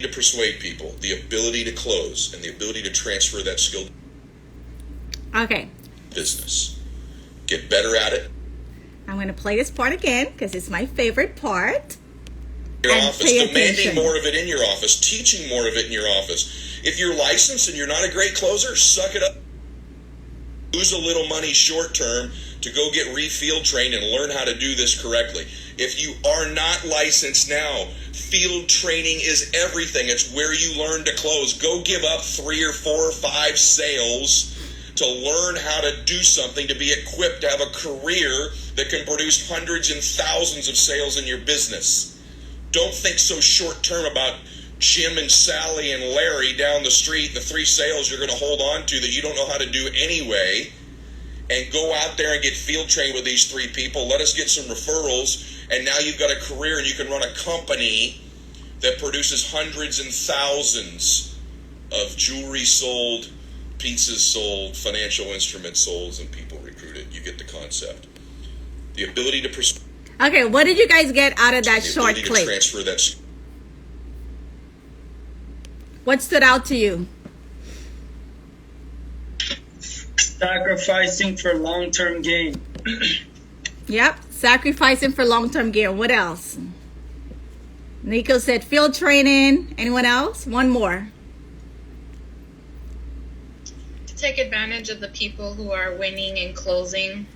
to persuade people, the ability to close, and the ability to transfer that skill Okay. business. Get better at it. I'm going to play this part again because it's my favorite part. Your And office, pay demanding attention. more of it in your office, teaching more of it in your office. If you're licensed and you're not a great closer, suck it up. Lose a little money short term to go get re-field trained and learn how to do this correctly. If you are not licensed now, field training is everything. It's where you learn to close. Go give up 3 or 4 or 5 sales to learn how to do something, to be equipped to have a career that can produce hundreds and thousands of sales in your business. Don't think so short term about Jim and Sally and Larry down the street, the 3 sales you're going to hold on to that you don't know how to do anyway, and go out there and get field trained with these 3 people. Let us get some referrals, and now you've got a career and you can run a company that produces hundreds and thousands of jewelry sold, pizzas sold, financial instruments sold, and people recruited. You get the concept. The ability to persuade. Okay, what did you guys get out of that The short ability to clip? transfer that. What stood out to you? Sacrificing for long-term gain. Yep, sacrificing for long-term gain. What else? Nico said field training. Anyone else? One more. Take advantage of the people who are winning and closing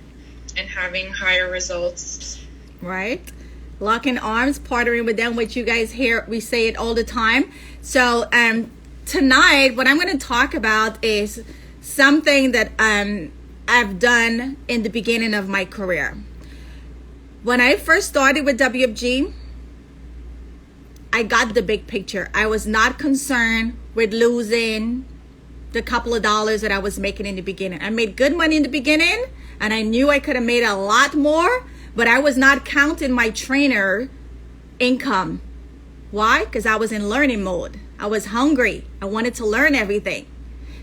and having higher results. Right? Locking arms, partnering with them, which you guys hear, we say it all the time. So tonight, what I'm going to talk about is something that I've done in the beginning of my career. When I first started with WFG, I got the big picture. I was not concerned with losing the couple of dollars that I was making in the beginning. I made good money in the beginning, and I knew I could have made a lot more, but I was not counting my trainer income. Why? Because I was in learning mode. I was hungry. I wanted to learn everything.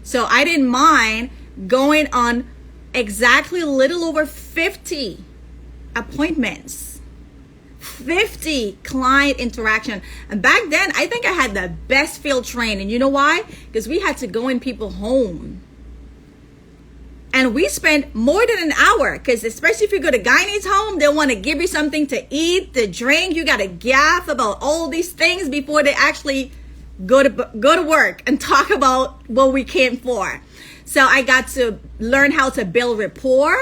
So I didn't mind going on exactly a little over 50 appointments, 50 client interaction. And back then, I think I had the best field training. You know why? Because we had to go in people's home. And we spent more than an hour, because especially if you go to Guyanese home, they want to give you something to eat, to drink. You got to gaff about all these things before they actually go to work and talk about what we came for. So I got to learn how to build rapport.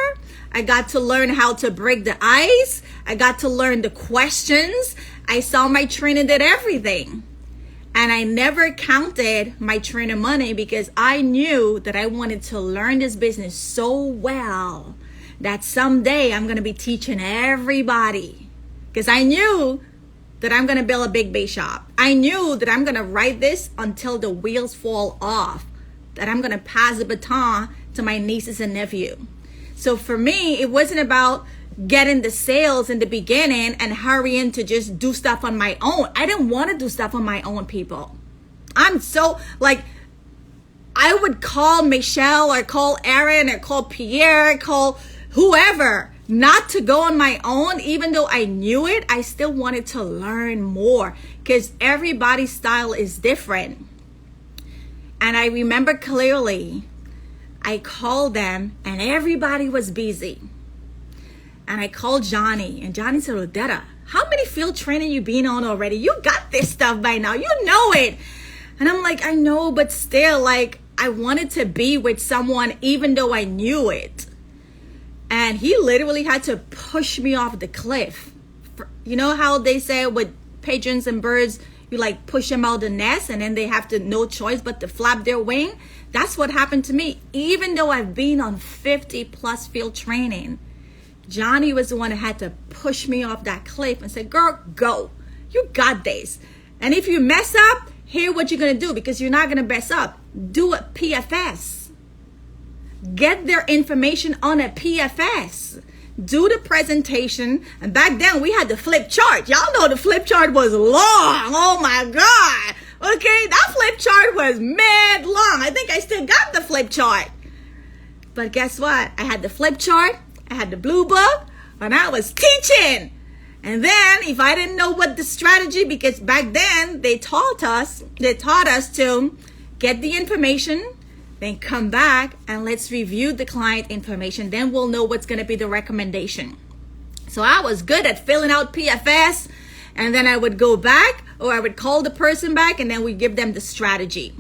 I got to learn how to break the ice. I got to learn the questions. I saw my trainer did everything. And I never counted my trainer money because I knew that I wanted to learn this business so well that someday I'm going to be teaching everybody. Because I knew that I'm going to build a big base shop. I knew that I'm going to write this until the wheels fall off. That I'm going to pass the baton to my nieces and nephew. So for me, it wasn't about getting the sales in the beginning and hurrying to just do stuff on my own. I didn't want to do stuff on my own, people. I'm so I would call Michelle or call Aaron or call Pierre, call whoever, not to go on my own. Even though I knew it, I still wanted to learn more because everybody's style is different. And I remember clearly, I called them and everybody was busy. And I called Johnny, and Johnny said, Odetta, how many field training you been on already? You got this stuff by now. You know it. And I'm like, I know, but still, I wanted to be with someone even though I knew it. And he literally had to push me off the cliff. You know how they say with pigeons and birds, you push them out the nest and then they have no choice but to flap their wing? That's what happened to me. Even though I've been on 50 plus field training, Johnny was the one that had to push me off that cliff and say, girl, go. You got this. And if you mess up, here's what you're going to do, because you're not going to mess up. Do a PFS. Get their information on a PFS. Do the presentation. And back then, we had the flip chart. Y'all know the flip chart was long. Oh, my God. Okay, that flip chart was mad long. I think I still got the flip chart. But guess what? I had the flip chart. I had the blue book, and I was teaching. And then if I didn't know what the strategy, because back then they taught us to get the information, then come back and let's review the client information. Then we'll know what's going to be the recommendation. So I was good at filling out PFS, and then I would go back, or I would call the person back, and then we give them the strategy.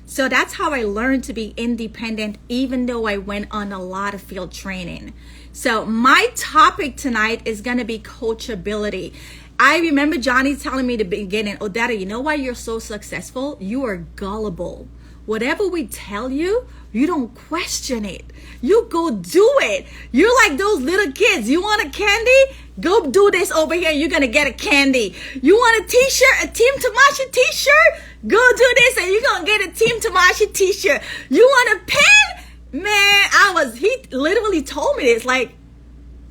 So that's how I learned to be independent, even though I went on a lot of field training. So my topic tonight is going to be coachability. I remember Johnny telling me at the beginning, Odetta, you know why you're so successful? You are gullible. Whatever we tell you, you don't question it. You go do it. You're like those little kids. You want a candy? Go do this over here. You're going to get a candy. You want a t-shirt, a Team Tamashi t-shirt? Go do this and you're going to get a Team Tamashi t-shirt. You want a pen? Man, he literally told me this. Like,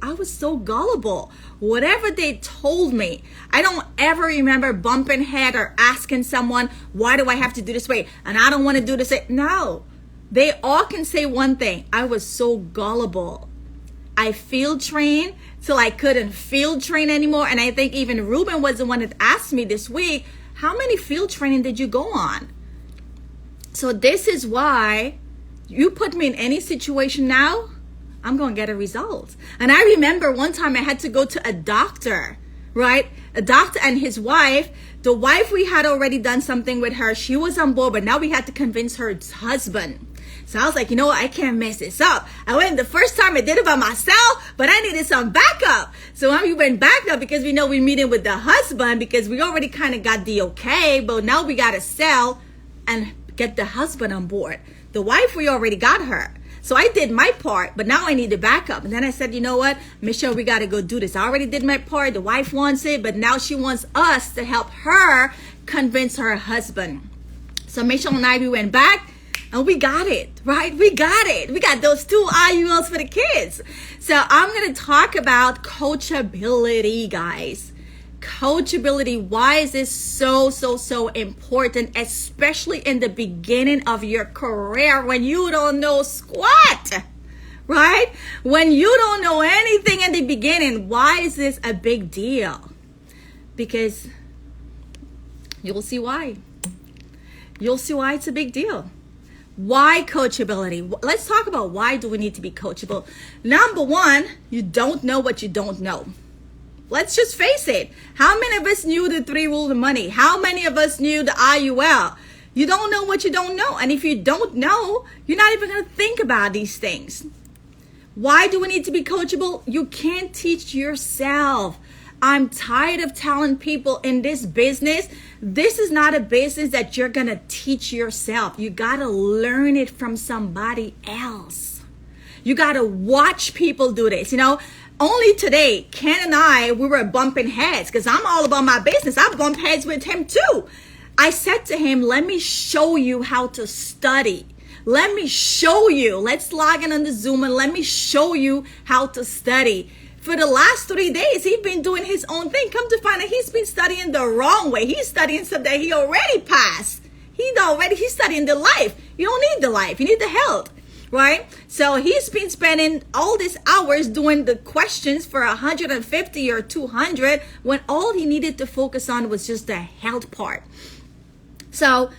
I was so gullible. Whatever they told me, I don't ever remember bumping head or asking someone, why do I have to do this way? And I don't want to do this way. No, they all can say one thing. I was so gullible. I field trained till I couldn't field train anymore. And I think even Ruben was the one that asked me this week, how many field training did you go on? So this is why you put me in any situation now, I'm going to get a result. And I remember one time I had to go to a doctor, right? A doctor and his wife. The wife, we had already done something with her. She was on board, but now we had to convince her husband. So I was like, you know what? I can't mess this up. I went the first time I did it by myself, but I needed some backup. So when we went back up, because we know we're meeting with the husband, because we already kind of got the okay, but now we got to sell and get the husband on board. The wife, we already got her. So I did my part, but now I need the backup. And then I said, you know what, Michelle, we got to go do this. I already did my part. The wife wants it, but now she wants us to help her convince her husband. So Michelle and I, we went back and we got it, right? We got it. We got those 2 IULs for the kids. So I'm going to talk about coachability, guys. Coachability, why is this so important, especially in the beginning of your career when you don't know squat, right? When you don't know anything in the beginning, why is this a big deal? Because you'll see why. You'll see why it's a big deal. Why coachability? Let's talk about why do we need to be coachable. Number one, you don't know what you don't know. Let's just face it. How many of us knew the 3 rules of money? How many of us knew the IUL? You don't know what you don't know. And if you don't know, you're not even going to think about these things. Why do we need to be coachable? You can't teach yourself. I'm tired of telling people in this business, this is not a business that you're going to teach yourself. You got to learn it from somebody else. You got to watch people do this. You know, only today, Ken and I, we were bumping heads because I'm all about my business. I bumped heads with him too. I said to him, let me show you how to study. Let me show you. Let's log in on the Zoom and let me show you how to study. For the last 3 days, he's been doing his own thing. Come to find out, he's been studying the wrong way. He's studying stuff that he already passed. He's studying the life. You don't need the life. You need the health, right? So he's been spending all these hours doing the questions for 150 or 200 when all he needed to focus on was just the health part. So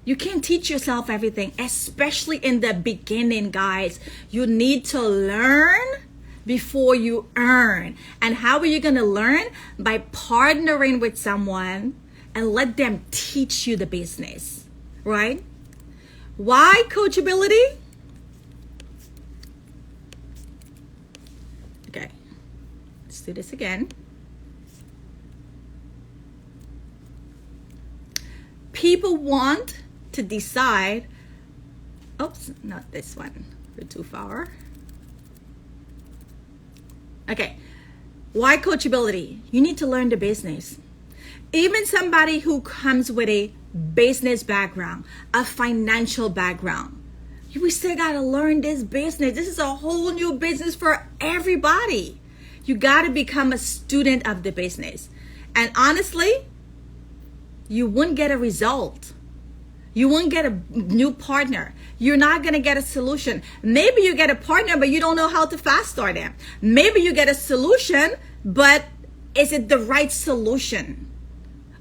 you can't teach yourself everything, especially in the beginning, guys. You need to learn before you earn. And how are you going to learn? By partnering with someone and let them teach you the business, right? Why coachability? Okay, let's do this again. People want to decide, oops, not this one, we're too far. Okay, why coachability? You need to learn the business. Even somebody who comes with a business background, a financial background, we still got to learn this business. This is a whole new business for everybody. You got to become a student of the business. And honestly, you wouldn't get a result. You won't get a new partner. You're not going to get a solution. Maybe you get a partner, but you don't know how to fast start them. Maybe you get a solution, but is it the right solution?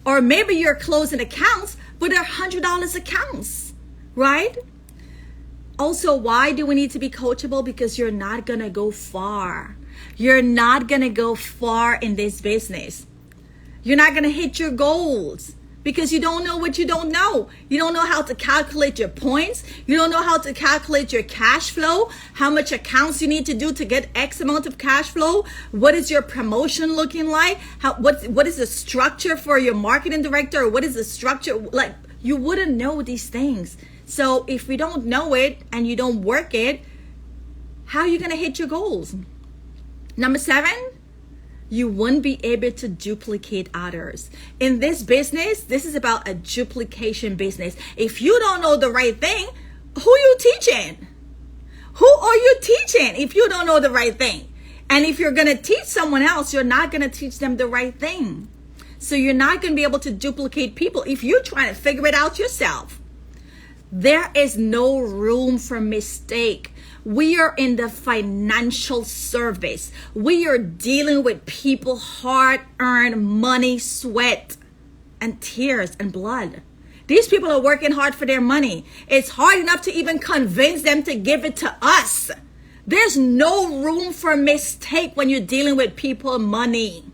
Or maybe you're closing accounts, but they're $100 accounts, right? Also, why do we need to be coachable? Because you're not going to go far. You're not going to go far in this business. You're not going to hit your goals because you don't know what you don't know. You don't know how to calculate your points. You don't know how to calculate your cash flow, how much accounts you need to do to get X amount of cash flow. What is your promotion looking like? What is the structure for your marketing director? What is the structure? Like, you wouldn't know these things. So if we don't know it and you don't work it, how are you going to hit your goals? Number 7, you wouldn't be able to duplicate others. In this business, this is about a duplication business. If you don't know the right thing, who are you teaching? Who are you teaching if you don't know the right thing? And if you're going to teach someone else, you're not going to teach them the right thing. So you're not going to be able to duplicate people if you're trying to figure it out yourself. There is no room for mistake. We are in the financial service. We are dealing with people, hard-earned money, sweat, and tears and blood. These people are working hard for their money. It's hard enough to even convince them to give it to us. There's no room for mistake when you're dealing with people, money.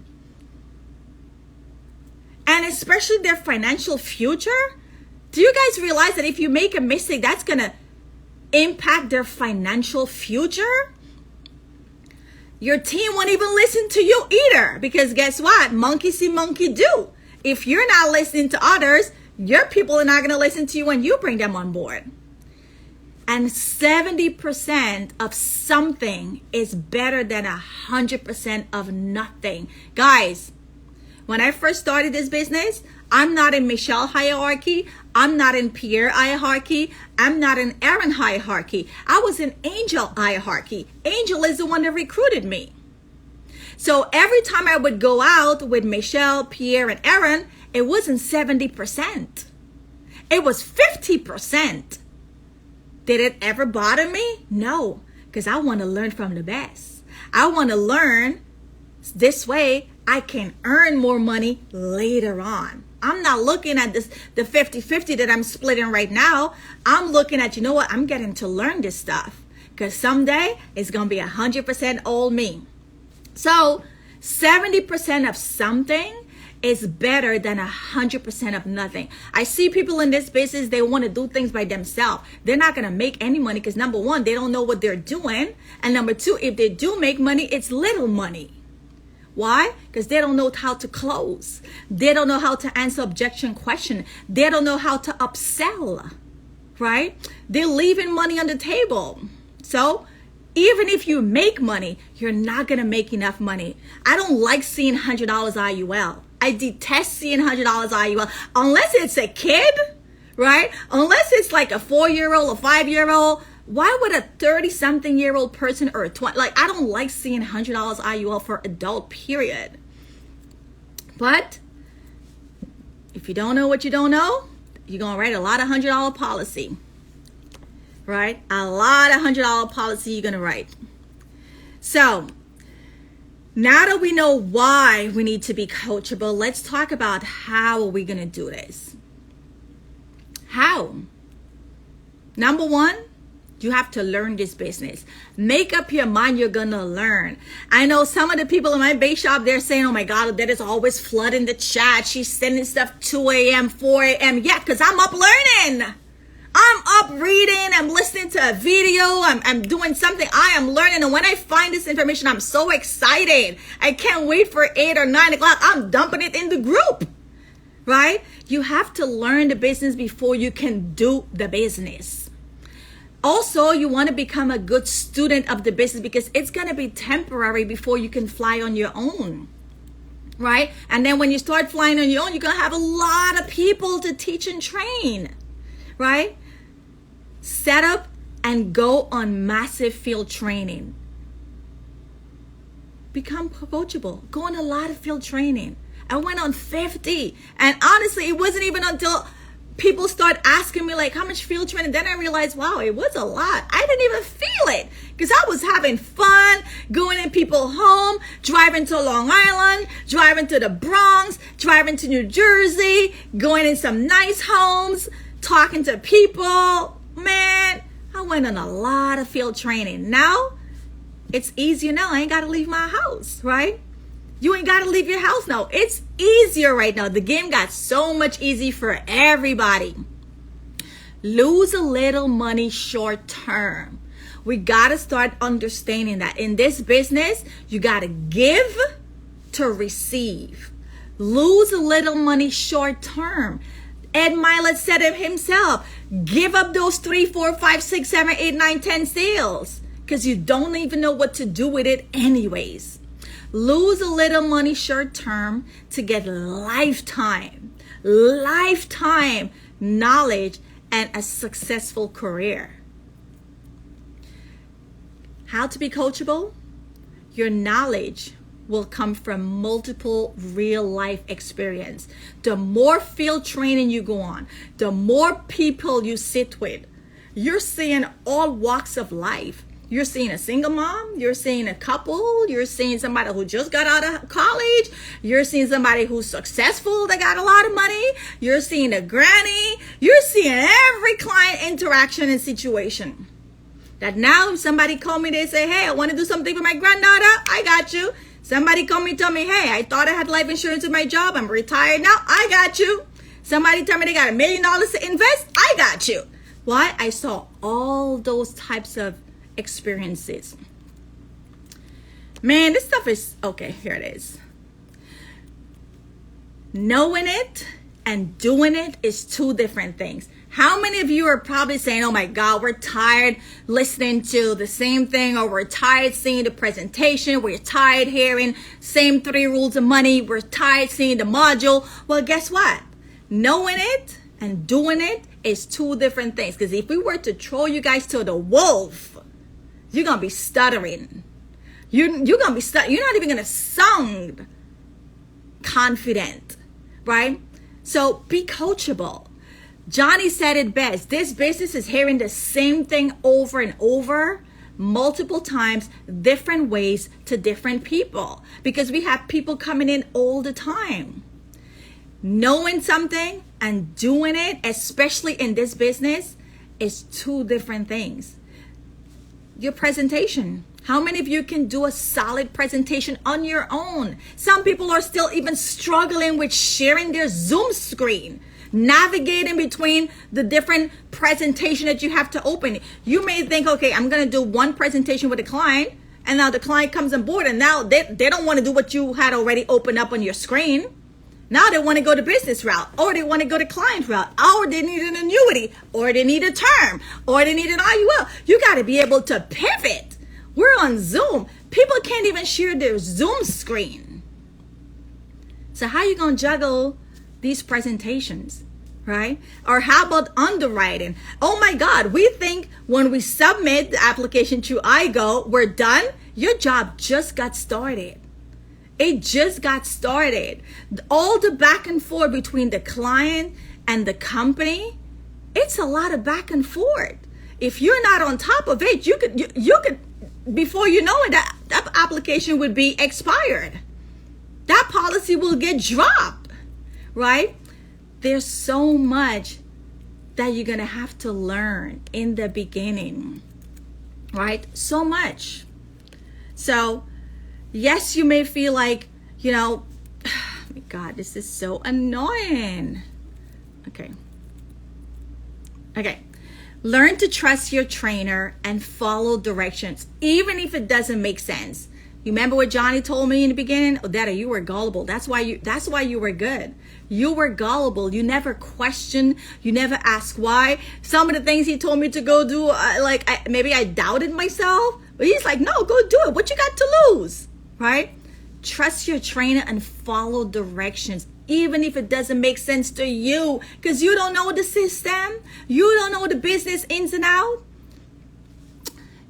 And especially their financial future. Do you guys realize that if you make a mistake, that's going to impact their financial future? Your team won't even listen to you either, because guess what? Monkey see, monkey do. If you're not listening to others, your people are not going to listen to you when you bring them on board. And 70% of something is better than 100% of nothing. Guys, when I first started this business, I'm not in Michelle hierarchy. I'm not in Pierre hierarchy. I'm not in Aaron hierarchy. I was in Angel hierarchy. Angel is the one that recruited me. So every time I would go out with Michelle, Pierre, and Aaron, it wasn't 70%. It was 50%. Did it ever bother me? No, because I want to learn from the best. I want to learn this way I can earn more money later on. I'm not looking at the 50-50 that I'm splitting right now. I'm looking at, you know what, I'm getting to learn this stuff. Because someday it's going to be 100% old me. So 70% of something is better than 100% of nothing. I see people in this business, they want to do things by themselves. They're not going to make any money because number one, they don't know what they're doing. And number two, if they do make money, it's little money. Why? Because they don't know how to close. They don't know how to answer objection question. They don't know how to upsell, right? They're leaving money on the table. So even if you make money, you're not going to make enough money. I don't like seeing $100 IUL. I detest seeing $100 IUL unless it's a kid, right? Unless it's like a 4-year-old, a 5-year-old. Why would a 30-something-year-old person or a 20, like, I don't like seeing $100 IUL for adult, period. But if you don't know what you don't know, you're going to write a lot of $100 policy, right? A lot of $100 policy you're going to write. So now that we know why we need to be coachable, let's talk about how are we going to do this. How? Number one, you have to learn this business. Make up your mind you're going to learn. I know some of the people in my bake shop, they're saying, oh my God, that is always flooding the chat. She's sending stuff 2 a.m., 4 a.m. Yeah, because I'm up learning. I'm up reading. I'm listening to a video. I'm doing something. I am learning. And when I find this information, I'm so excited. I can't wait for 8 or 9 o'clock. I'm dumping it in the group, right? You have to learn the business before you can do the business. Also, you want to become a good student of the business because it's going to be temporary before you can fly on your own, right? And then when you start flying on your own, you're going to have a lot of people to teach and train, right? Set up and go on massive field training. Become coachable. Go on a lot of field training. I went on 50. And honestly, it wasn't even until people start asking me like, how much field training? Then I realized, wow, it was a lot. I didn't even feel it because I was having fun going in people's home, driving to Long Island, driving to the Bronx, driving to New Jersey, going in some nice homes, talking to people. Man, I went on a lot of field training. Now it's easier now. I ain't got to leave my house, right? You ain't got to leave your house now. It's easier right now. The game got so much easier for everybody. Lose a little money short term. We got to start understanding that in this business, you got to give to receive. Lose a little money short term. Ed Milet said it himself. Give up those 3, 4, 5, 6, 7, 8, 9, 10 sales because you don't even know what to do with it anyways. Lose a little money short term to get lifetime knowledge and a successful career. How to be coachable? Your knowledge will come from multiple real life experience. The more field training you go on, the more people you sit with, you're seeing all walks of life. You're seeing a single mom, you're seeing a couple, you're seeing somebody who just got out of college, you're seeing somebody who's successful, that got a lot of money, you're seeing a granny, you're seeing every client interaction and situation. That now if somebody call me, they say, hey, I want to do something for my granddaughter, I got you. Somebody call me, tell me, hey, I thought I had life insurance in my job, I'm retired now, I got you. Somebody tell me they got $1 million to invest, I got you. Why? I saw all those types of experiences. Man, this stuff is okay. Here it is. Knowing it and doing it is two different things. How many of you are probably saying, oh my God, we're tired listening to the same thing, or we're tired seeing the presentation, we're tired hearing same 3 rules of money, we're tired seeing the module. Well, guess what? Knowing it and doing it is two different things. Because if we were to throw you guys to the wolf, you're going to be stuttering. You're going to be stuttering. You're not even going to sound confident, right? So be coachable. Johnny said it best. This business is hearing the same thing over and over, multiple times, different ways to different people. Because we have people coming in all the time. Knowing something and doing it, especially in this business, is two different things. Your presentation. How many of you can do a solid presentation on your own? Some people are still even struggling with sharing their Zoom screen, navigating between the different presentation that you have to open. You may think, okay, I'm going to do one presentation with a client, and now the client comes on board, and now they don't want to do what you had already opened up on your screen. Now they want to go the business route, or they want to go the client route, or they need an annuity, or they need a term, or they need an IUL. You got to be able to pivot. We're on Zoom. People can't even share their Zoom screen. So how you going to juggle these presentations, right? Or how about underwriting? Oh my God, we think when we submit the application to iGo, we're done. Your job just got started. It just got started. All the back and forth between the client and the company, it's a lot of back and forth. If you're not on top of it, you could before you know it, that application would be expired. That policy will get dropped, right? There's so much that you're going to have to learn in the beginning, right? So much. So, yes, you may feel like, oh my God, this is so annoying. Okay. Learn to trust your trainer and follow directions, even if it doesn't make sense. You remember what Johnny told me in the beginning? Oh, Dada, you were gullible. That's why you were good. You were gullible. You never questioned. You never asked why. Some of the things he told me to go do, maybe I doubted myself. But he's like, no, go do it. What you got to lose, right? Trust your trainer and follow directions, even if it doesn't make sense to you, because you don't know the system. You don't know the business ins and out.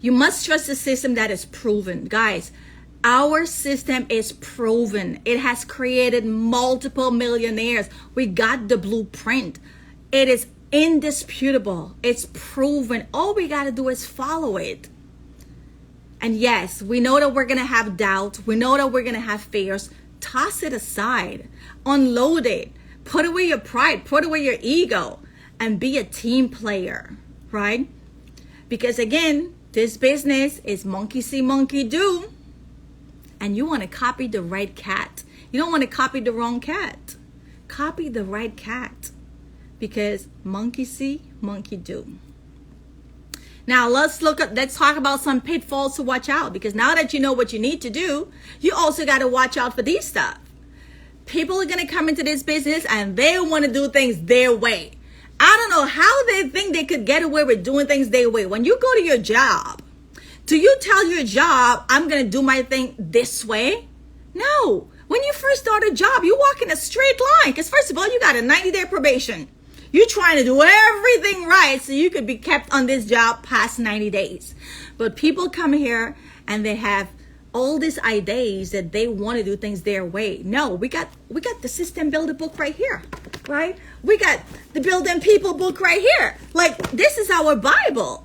You must trust the system that is proven. Guys, our system is proven. It has created multiple millionaires. We got the blueprint. It is indisputable. It's proven. All we got to do is follow it. And yes, we know that we're going to have doubt. We know that we're going to have fears. Toss it aside. Unload it. Put away your pride. Put away your ego. And be a team player, right? Because again, this business is monkey see, monkey do. And you want to copy the right cat. You don't want to copy the wrong cat. Copy the right cat. Because monkey see, monkey do. Now let's talk about some pitfalls to watch out. Because now that you know what you need to do, you also got to watch out for these stuff. People are going to come into this business and they want to do things their way. I don't know how they think they could get away with doing things their way. When you go to your job, do you tell your job, I'm going to do my thing this way? No. When you first start a job, you walk in a straight line. Because first of all, you got a 90-day probation. You're trying to do everything right so you could be kept on this job past 90 days. But people come here and they have all these ideas that they want to do things their way. No, we got the System Builder book right here, right? We got the Building People book right here. Like, this is our Bible.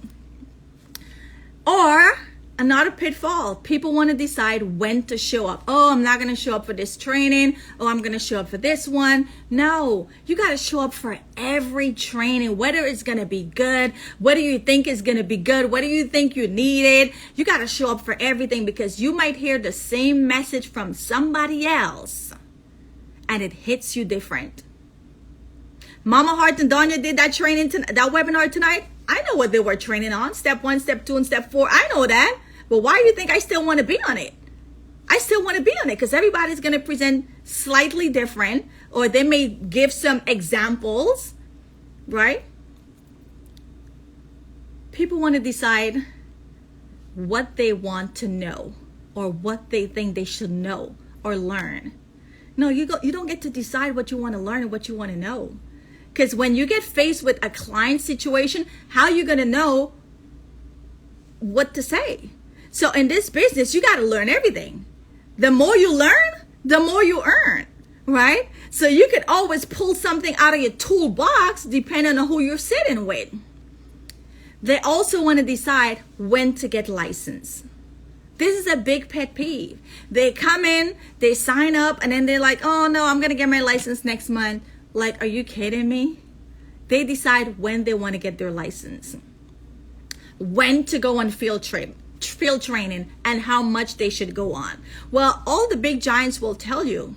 Or another pitfall, people want to decide when to show up. Oh, I'm not going to show up for this training. Oh, I'm going to show up for this one. No, you got to show up for every training, whether it's going to be good, whether you think it's going to be good, whether you think you need it. You got to show up for everything because you might hear the same message from somebody else and it hits you different. Mama Hart and Danya did that training, that webinar tonight. I know what they were training on. Step 1, step 2, and step 4. I know that. But why do you think I still want to be on it? I still want to be on it because everybody's going to present slightly different, or they may give some examples, right? People want to decide what they want to know or what they think they should know or learn. No, you don't get to decide what you want to learn and what you want to know. Because when you get faced with a client situation, how are you going to know what to say? So in this business, you got to learn everything. The more you learn, the more you earn, right? So you could always pull something out of your toolbox depending on who you're sitting with. They also want to decide when to get licensed. This is a big pet peeve. They come in, they sign up, and then they're like, oh no, I'm going to get my license next month. Like, are you kidding me? They decide when they want to get their license, when to go on field training, and how much they should go on. Well, all the big giants will tell you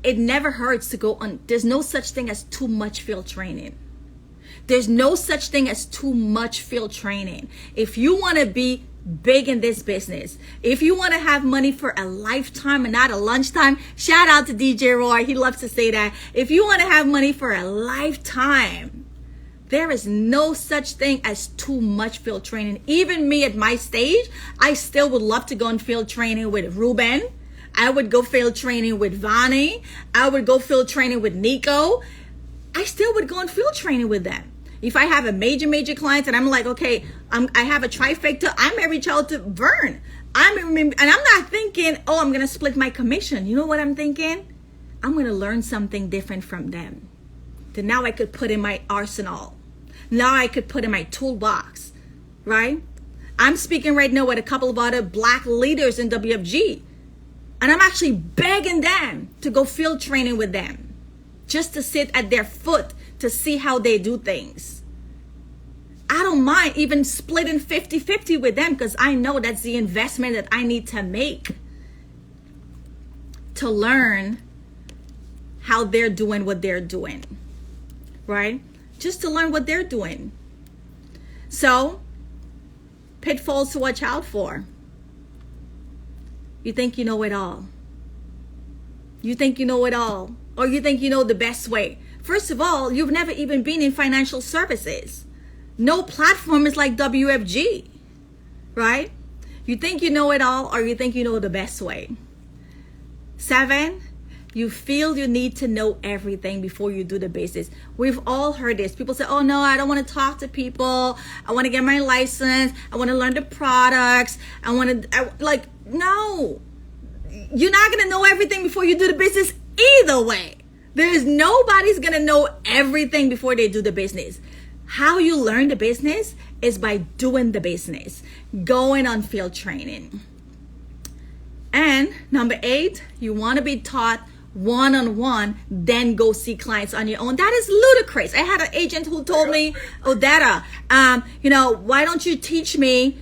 it never hurts to go on. There's no such thing as too much field training. There's no such thing as too much field training. If you want to be big in this business, if you want to have money for a lifetime and not a lunchtime, shout out to DJ Roy, he loves to say that. If you want to have money for a lifetime, there is no such thing as too much field training. Even me at my stage, I still would love to go on field training with Ruben. I would go field training with Vani. I would go field training with Nico. I still would go on field training with them. If I have a major client and I'm like, okay, I have a trifecta, I may reach out to Vern. And I'm not thinking, oh, I'm going to split my commission. You know what I'm thinking? I'm going to learn something different from them that now I could put in my arsenal. Now I could put in my toolbox, right? I'm speaking right now with a couple of other black leaders in WFG. And I'm actually begging them to go field training with them, just to sit at their foot to see how they do things. I don't mind even splitting 50-50 with them because I know that's the investment that I need to make to learn how they're doing what they're doing, right? Just to learn what they're doing. So, pitfalls to watch out for. You think you know it all. You think you know it all. Or you think you know the best way. First of all, you've never even been in financial services. No platform is like WFG, right? You think you know it all, or you think you know the best way. 7, you feel you need to know everything before you do the business. We've all heard this. People say, oh no, I don't want to talk to people. I want to get my license. I want to learn the products. No. You're not going to know everything before you do the business either way, There's nobody's going to know everything before they do the business. How you learn the business is by doing the business, going on field training. And number 8, you want to be taught one-on-one, then go see clients on your own. That is ludicrous. I had an agent who told me, Odetta, why don't you teach me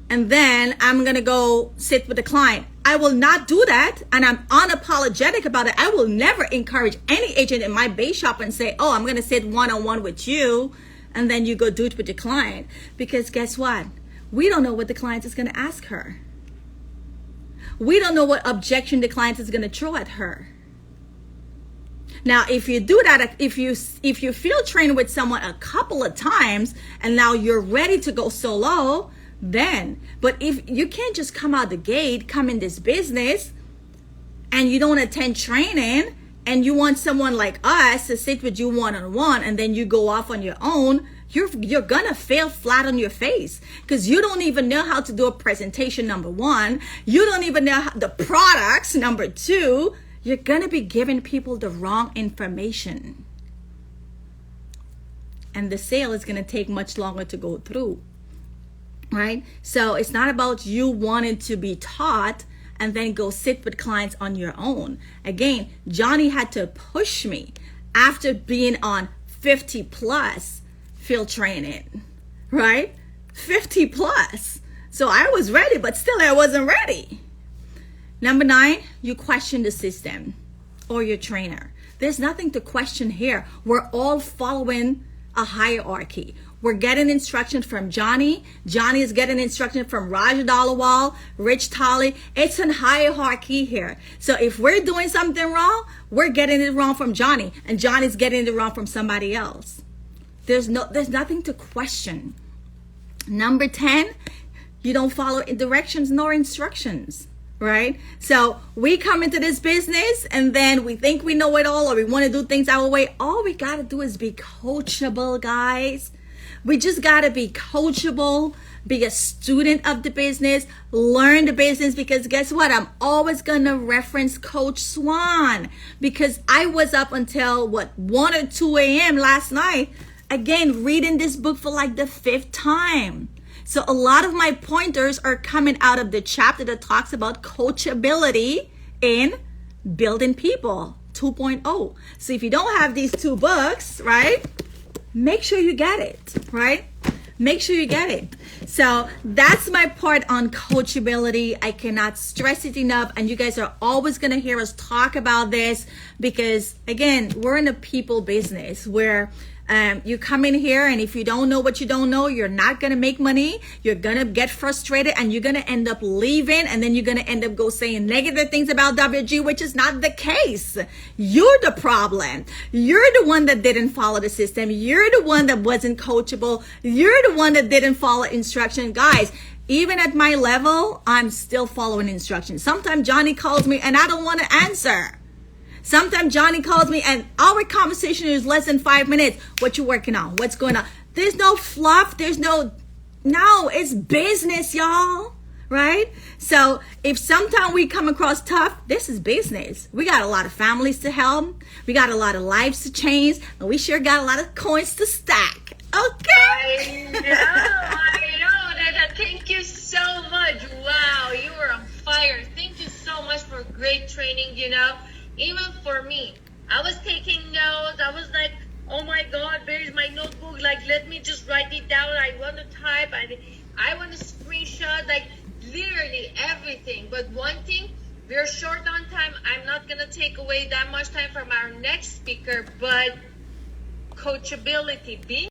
and then I'm going to go sit with the client. I will not do that, and I'm unapologetic about it. I will never encourage any agent in my base shop and say, I'm going to sit one-on-one with you, and then you go do it with the client. Because guess what? We don't know what the client is going to ask her. We don't know what objection the client is going to throw at her. Now, if you do that, if you field train with someone a couple of times, and now you're ready to go solo, then. But if you can't just come out the gate, come in this business, and you don't attend training, and you want someone like us to sit with you one-on-one, and then you go off on your own, you're gonna fail flat on your face, because you don't even know how to do a presentation, number 1. You don't even know the products, number 2. You're gonna be giving people the wrong information, and the sale is gonna take much longer to go through. Right? So it's not about you wanting to be taught and then go sit with clients on your own. Again, Johnny had to push me after being on 50 plus field training, right? 50 plus. So I was ready, but still I wasn't ready. Number 9, you question the system or your trainer. There's nothing to question here. We're all following a hierarchy. We're getting instruction from Johnny. Johnny is getting instruction from Raja Dalawal, Rich Talley. It's a hierarchy here. So if we're doing something wrong, we're getting it wrong from Johnny, and Johnny's getting it wrong from somebody else. There's nothing to question. Number 10, you don't follow directions nor instructions. Right? So we come into this business and then we think we know it all, or we want to do things our way. All we got to do is be coachable, guys. We just got to be coachable, be a student of the business, learn the business, because guess what? I'm always going to reference Coach Swan, because I was up until 1 or 2 a.m. last night, again, reading this book for like the 5th time. So a lot of my pointers are coming out of the chapter that talks about coachability in Building People 2.0. So if you don't have these 2 books, right, make sure you get it, right? Make sure you get it. So that's my part on coachability. I cannot stress it enough. And you guys are always going to hear us talk about this, because again, we're in a people business where you come in here, and if you don't know what you don't know, you're not going to make money. You're going to get frustrated, and you're going to end up leaving, and then you're going to end up saying negative things about WG, which is not the case. You're the problem. You're the one that didn't follow the system. You're the one that wasn't coachable. You're the one that didn't follow instruction. Guys, even at my level, I'm still following instructions. Sometimes Johnny calls me and I don't want to answer. Sometimes Johnny calls me and our conversation is less than 5 minutes. What you working on? What's going on? There's no fluff. No, it's business, y'all. Right? So if sometimes we come across tough, this is business. We got a lot of families to help. We got a lot of lives to change. And we sure got a lot of coins to stack. Okay? I know. Dada, thank you so much. Wow, you were on fire. Thank you so much for great training, Even for me, I was taking notes. I was like, oh my God, where is my notebook? Like, let me just write it down. I want to type. I want to screenshot, like, literally everything. But one thing, we're short on time. I'm not going to take away that much time from our next speaker, but coachability.